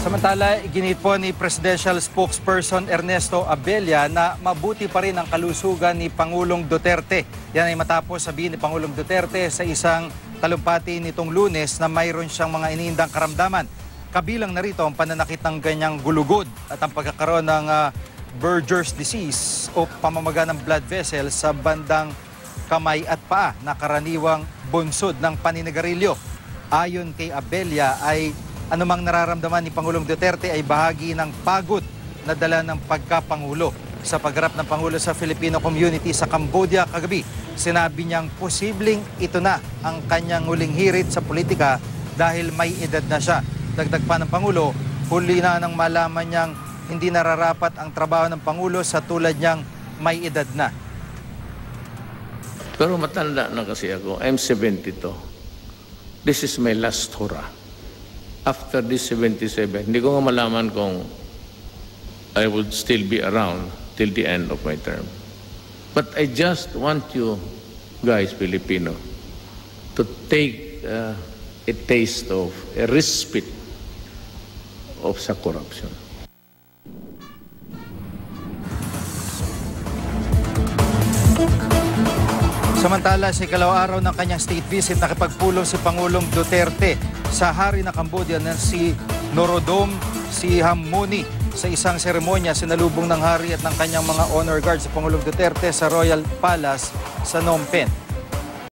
Samantala, iginit po ni Presidential Spokesperson Ernesto Abella na mabuti pa rin ang kalusugan ni Pangulong Duterte. Yan ay matapos sabihin ni Pangulong Duterte sa isang talumpati nitong Lunes na mayroon siyang mga iniindang karamdaman. Kabilang na rito ang pananakit ng ganyang gulugod at ang pagkakaroon ng Berger's disease o pamamaga ng blood vessel sa bandang kamay at paa na karaniwang bunsod ng paninigarilyo. Ayon kay Abella ay anumang nararamdaman ni Pangulong Duterte ay bahagi ng pagod na dala ng pagkapangulo. Sa pagharap ng Pangulo sa Filipino community sa Cambodia kagabi, sinabi niyang posibleng ito na ang kanyang huling hirit sa politika dahil may edad na siya. Dagdag pa ng Pangulo, huli na nang malaman niyang hindi nararapat ang trabaho ng Pangulo sa tulad niyang may edad na. Pero matanda na kasi ako. I'm 72. This is my last hurrah. After this 77, hindi ko nga malaman kung I would still be around till the end of my term. But I just want you guys, Filipino, to take a taste of a respite of sa corruption. Samantala, sa ikalawang araw ng kanyang state visit, nakipagpulong si Pangulong Duterte sa hari ng Cambodia na si Norodom Sihamoni. Sa isang seremonya, sinalubong ng hari at ng kanyang mga honor guards sa Pangulong Duterte sa Royal Palace sa Phnom Penh.